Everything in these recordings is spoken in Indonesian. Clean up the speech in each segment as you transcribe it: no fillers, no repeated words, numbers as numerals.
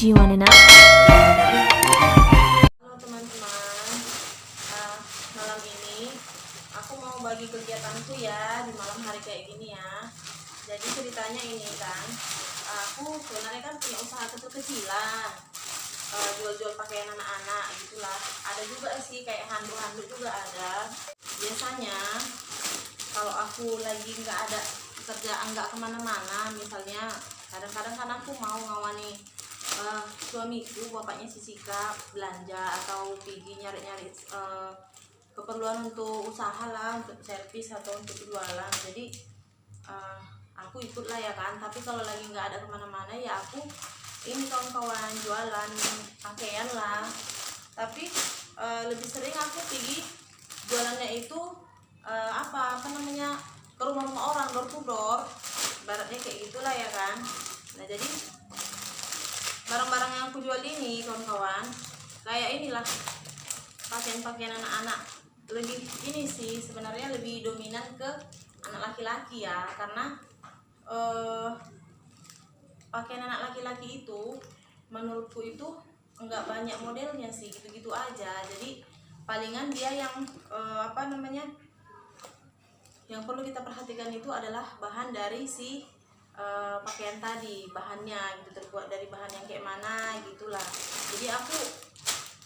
Do you wanna know? Halo teman-teman, malam ini aku mau bagi kegiatanku ya di malam hari kayak gini ya. Jadi ceritanya ini kan, aku sebenarnya kan punya usaha kecil-kecilan, jual-jual pakaian anak-anak gitulah. Ada juga sih kayak handuk-handuk juga ada. Biasanya kalau aku lagi nggak ada kerjaan, nggak kemana-mana, misalnya kadang-kadang kan aku mau ngawani suamiku, bapaknya si Sika belanja atau pergi nyari-nyari keperluan untuk usaha lah, untuk servis atau untuk jualan. Jadi aku ikut lah ya kan. Tapi kalau lagi nggak ada kemana-mana ya aku ini kawan-kawan jualan pakaian lah. Tapi lebih sering aku pergi jualannya itu apa namanya, ke rumah-rumah orang, door to door, baratnya kayak gitulah ya kan. Nah jadi barang-barang yang aku jual ini kawan-kawan kayak inilah, pakaian-pakaian anak-anak. Lebih ini sih sebenarnya lebih dominan ke anak laki-laki ya, karena pakaian anak laki-laki itu menurutku itu enggak banyak modelnya sih, gitu-gitu aja. Jadi palingan dia yang apa namanya, yang perlu kita perhatikan itu adalah bahan dari si pakaian tadi, bahannya gitu, terbuat dari bahan yang kayak mana gitulah. Jadi aku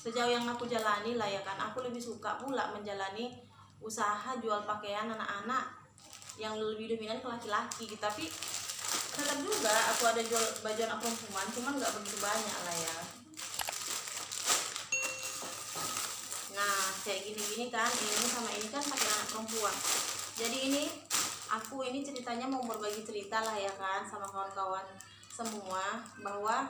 sejauh yang aku jalani lah ya kan, aku lebih suka pula menjalani usaha jual pakaian anak-anak yang lebih dominan ke laki-laki. Tapi tetap juga aku ada jual baju anak perempuan, cuman nggak begitu banyak lah ya. Nah kayak gini-gini kan, ini sama ini kan pakaian anak perempuan. Jadi ini aku ini ceritanya mau berbagi cerita lah ya kan sama kawan-kawan semua, bahwa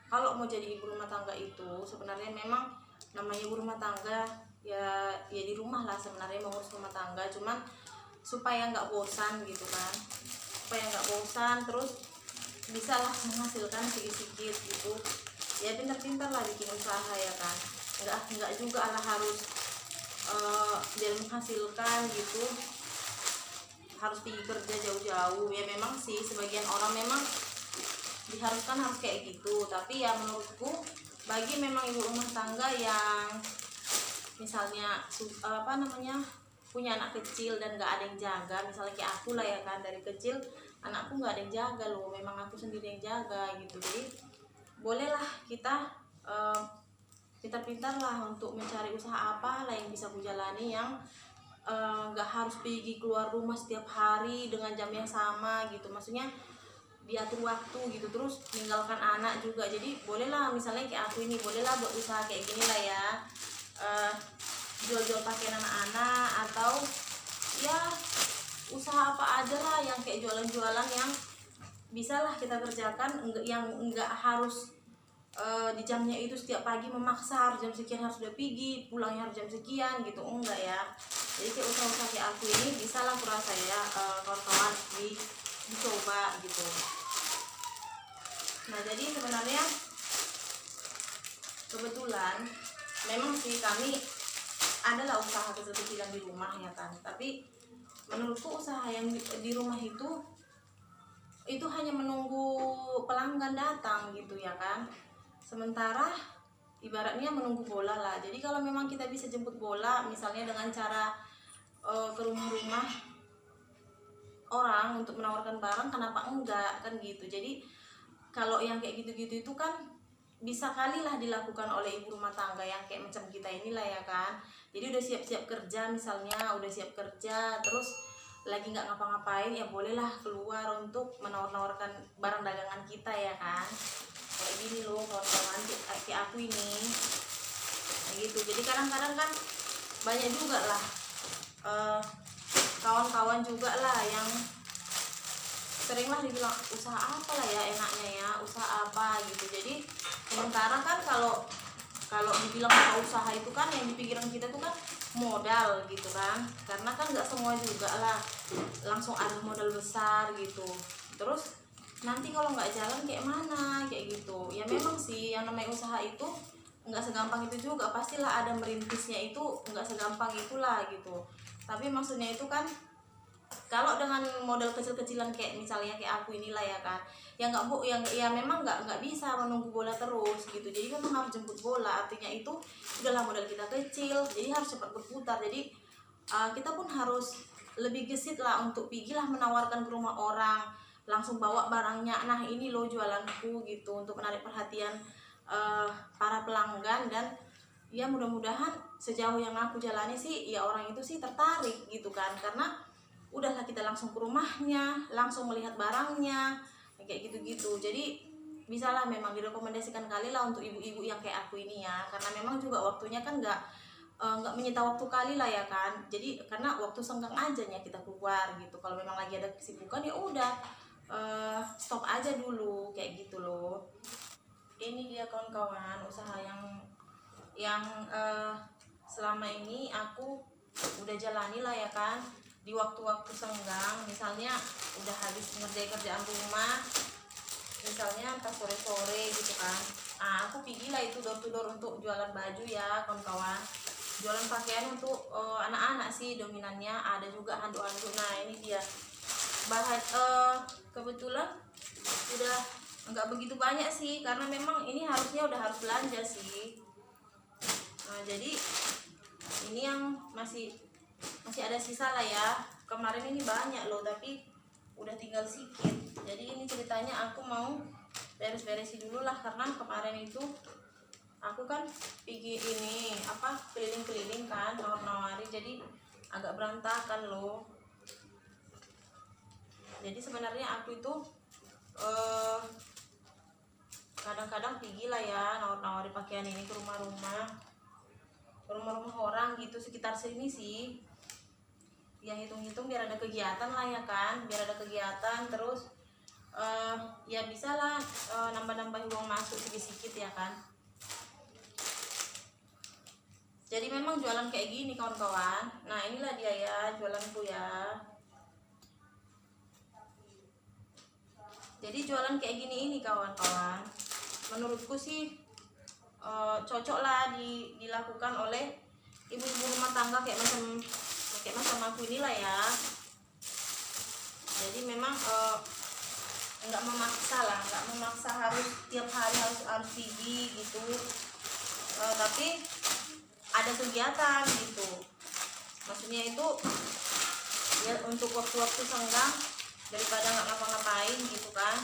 kalau mau jadi ibu rumah tangga itu sebenarnya memang namanya ibu rumah tangga ya di rumah lah sebenarnya mengurus rumah tangga, cuman supaya nggak bosan gitu kan, supaya nggak bosan terus bisa lah menghasilkan sedikit-sedikit gitu ya, pintar-pintar lah bikin usaha ya kan. Nggak juga lah harus biar menghasilkan gitu harus pergi kerja jauh-jauh ya. Memang sih sebagian orang memang diharuskan harus kayak gitu, tapi ya menurutku bagi memang ibu rumah tangga yang misalnya apa namanya, punya anak kecil dan nggak ada yang jaga, misalnya kayak aku lah ya kan, dari kecil anakku nggak ada yang jaga loh, memang aku sendiri yang jaga gitu. Jadi bolehlah kita pintar-pintar lah untuk mencari usaha apa lah yang bisa aku jalani, yang nggak harus pergi keluar rumah setiap hari dengan jam yang sama gitu, maksudnya diatur waktu gitu, terus meninggalkan anak juga. Jadi bolehlah misalnya kayak aku ini, bolehlah buat usaha kayak gini lah ya, jual-jual pakaian anak-anak atau ya usaha apa aja lah yang kayak jualan-jualan yang bisa lah kita kerjakan, yang enggak harus di jamnya itu setiap pagi memaksa harus jam sekian harus udah pergi, pulangnya harus jam sekian gitu, enggak ya. Jadi kayak usaha-usaha kayak aku ini bisa lah kurasa ya kawan-kawan dicoba gitu. Nah jadi sebenarnya kebetulan memang sih kami adalah usaha kecil-kecilan di rumah ya kan, tapi menurutku usaha yang di rumah itu hanya menunggu pelanggan datang gitu ya kan, sementara ibaratnya menunggu bola lah. Jadi kalau memang kita bisa jemput bola misalnya dengan cara ke rumah-rumah orang untuk menawarkan barang, kenapa enggak kan gitu. Jadi kalau yang kayak gitu-gitu itu kan bisa kali lah dilakukan oleh ibu rumah tangga yang kayak macam kita inilah ya kan. Jadi udah siap-siap kerja, misalnya udah siap kerja terus lagi nggak ngapa-ngapain, ya bolehlah keluar untuk menawar-nawarkan barang dagangan kita ya kan. Kayak gini loh kawan-kawan, kayak aku ini kayak gitu. Jadi kadang-kadang kan banyak juga lah kawan-kawan juga lah yang seringlah dibilang usaha apa lah ya enaknya ya, usaha apa gitu. Jadi sementara kan kalau dibilang usaha itu kan yang di pikiran kita tuh kan modal gitu kan, karena kan nggak semua juga lah langsung ada modal besar gitu. Terus nanti kalau nggak jalan kayak mana kayak gitu ya. Memang sih yang namanya usaha itu nggak segampang itu juga, pastilah ada merintisnya, itu nggak segampang itulah gitu. Tapi maksudnya itu kan Kalau dengan modal kecil-kecilan kayak misalnya kayak aku inilah ya kan, ya nggak bu, yang ya memang nggak bisa menunggu bola terus gitu. Jadi memang harus jemput bola. Artinya itu udahlah modal kita kecil, jadi harus cepat berputar. Jadi kita pun harus lebih gesit lah untuk pergilah menawarkan ke rumah orang, langsung bawa barangnya. Nah ini loh jualanku gitu, untuk menarik perhatian para pelanggan. Dan ya mudah-mudahan sejauh yang aku jalani sih ya orang itu sih tertarik gitu kan, karena udahlah kita langsung ke rumahnya, langsung melihat barangnya kayak gitu-gitu. Jadi bisalah memang direkomendasikan kali lah untuk ibu-ibu yang kayak aku ini ya, karena memang juga waktunya kan nggak menyita waktu kali lah ya kan. Jadi karena waktu senggang aja ya kita keluar gitu. Kalau memang lagi ada kesibukan ya udah stop aja dulu kayak gitu loh. Ini dia kawan-kawan usaha yang selama ini aku udah jalani lah ya kan, di waktu-waktu senggang. Misalnya udah habis ngerjain kerjaan rumah, misalnya entah sore-sore gitu kan, aku pergi lah itu door to door untuk jualan baju ya kawan-kawan, jualan pakaian untuk anak-anak sih dominannya, ada juga handuk-handuk. Nah ini dia bahan kebetulan udah nggak begitu banyak sih, karena memang ini harusnya udah harus belanja sih. Nah jadi ini yang masih ada sisa lah ya. Kemarin ini banyak loh, tapi udah tinggal sedikit. Jadi ini ceritanya aku mau beres-beresin dulu lah, karena kemarin itu aku kan pergi ini keliling-keliling kan, nawar-nawari, jadi agak berantakan loh. Jadi sebenarnya aku itu kadang-kadang pergi lah ya nawar-nawari pakaian ini ke rumah-rumah orang gitu sekitar sini sih. Ya hitung-hitung biar ada kegiatan lah ya kan, biar ada kegiatan terus ya bisa lah nambah-nambah uang masuk sedikit-sedikit ya kan. Jadi memang jualan kayak gini kawan-kawan. Nah inilah dia ya jualanku ya. Jadi jualan kayak gini ini kawan-kawan, menurutku sih cocok lah dilakukan oleh ibu-ibu rumah tangga kayak macam aku inilah ya. Jadi memang nggak memaksa harus tiap hari harus pergi gitu, tapi ada kegiatan gitu. Maksudnya itu ya untuk waktu-waktu senggang daripada nggak ngapa-ngapain gitu kan.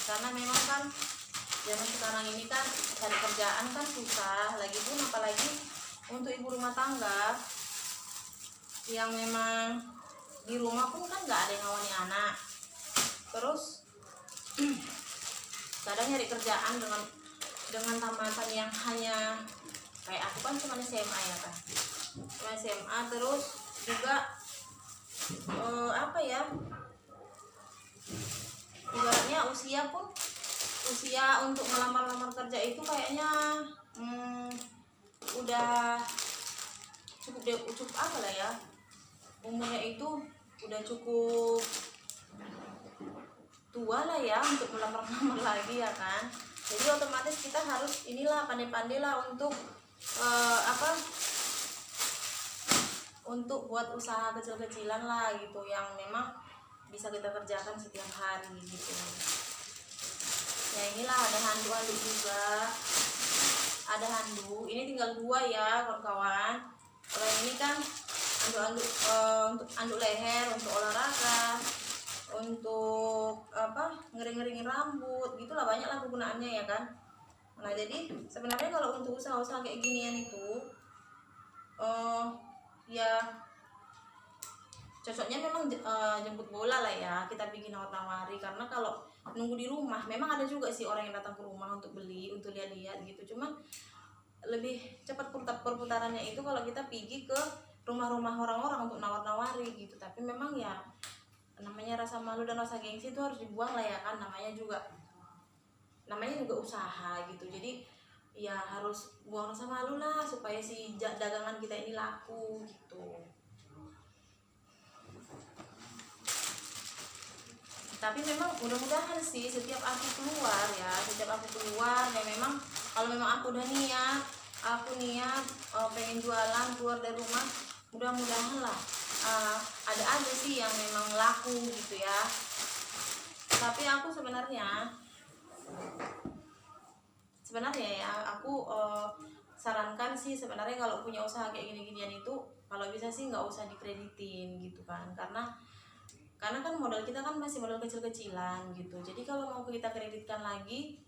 Karena memang kan zaman sekarang ini kan cari kerjaan kan susah, lagi pun apalagi untuk ibu rumah tangga yang memang di rumah pun kan nggak ada yang ngawani anak. Terus kadang nyari kerjaan dengan tamatan yang hanya kayak aku kan cuma SMA ya kan, cuma SMA. Terus juga ibaratnya usia untuk melamar kerja itu kayaknya udah cukup apa lah ya, umurnya itu udah cukup tua lah ya untuk melamar lagi ya kan. Jadi otomatis kita harus inilah pandai-pandai lah untuk untuk buat usaha kecil-kecilan lah gitu, yang memang bisa kita kerjakan setiap hari gitu. Ya inilah ada handuk juga, ada handuk ini tinggal 2 ya kawan-kawan. Kalau yang ini kan handuk untuk handuk leher, untuk olahraga, untuk ngering-ngeringin rambut gitulah, banyak lah kegunaannya ya kan. Nah jadi sebenarnya kalau untuk usaha-usaha kayak ginian itu ya cocoknya memang jemput bola lah ya, kita bikin nawar-nawari. Karena kalau nunggu di rumah memang ada juga sih orang yang datang ke rumah untuk beli, untuk lihat-lihat gitu. Cuman lebih cepat perputarannya itu kalau kita pergi ke rumah-rumah orang-orang untuk nawar-nawari gitu. Tapi memang ya namanya rasa malu dan rasa gengsi itu harus dibuang lah ya kan, namanya juga usaha gitu. Jadi ya harus buang rasa malu lah supaya si dagangan kita ini laku gitu. Tapi memang mudah-mudahan sih setiap aku keluar ya memang kalau memang aku udah niat, pengen jualan keluar dari rumah, mudah-mudahan lah ada aja sih yang memang laku gitu ya. Tapi aku sebenarnya ya aku sarankan sih sebenarnya kalau punya usaha kayak gini-ginian itu kalau bisa sih nggak usah dikreditin gitu kan, karena kan modal kita kan masih modal kecil-kecilan gitu. Jadi kalau mau kita kreditkan lagi,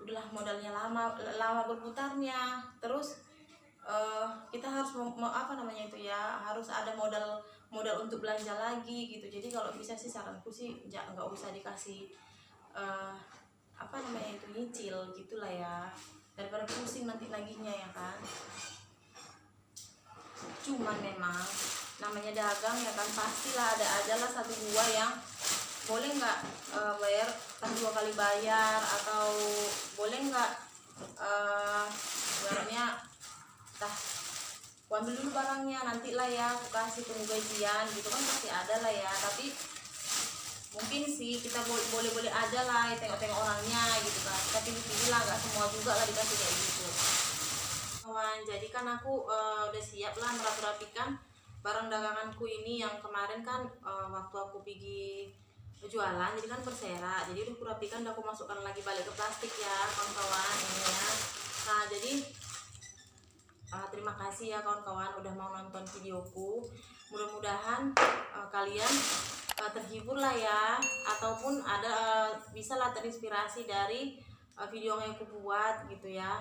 udahlah modalnya lama berputarnya, terus kita harus apa namanya itu ya, harus ada modal untuk belanja lagi gitu. Jadi kalau bisa sih saranku sih nggak usah dikasih apa namanya itu, nyicil gitulah ya, daripada pusing nanti naginya ya kan. Cuman memang namanya dagang ya kan, pastilah ada aja lah satu dua yang boleh nggak bayar kan 2 kali bayar, atau boleh nggak barangnya tah aku ambil dulu barangnya nanti lah ya aku kasih, tunggu gajian gitu kan, pasti ada lah ya. Tapi mungkin sih kita boleh aja lah tengok-tengok orangnya gitu kan, kita pilih-pilih lah, nggak semua juga lah dikasih kayak gitu kawan. Jadi kan aku udah siap lah merapi-rapikan barang daganganku ini yang kemarin kan waktu aku pergi jualan jadi kan berserak, jadi udah aku rapikan, udah aku masukkan lagi balik ke plastik ya kawan-kawan ini ya. Nah jadi terima kasih ya kawan-kawan udah mau nonton videoku. Mudah-mudahan kalian terhibur lah ya, ataupun ada bisa lah terinspirasi dari video yang aku buat gitu ya.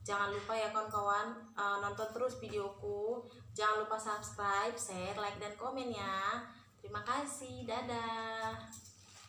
Jangan lupa ya kawan-kawan nonton terus videoku, jangan lupa subscribe, share, like, dan komen ya. Terima kasih, dadah.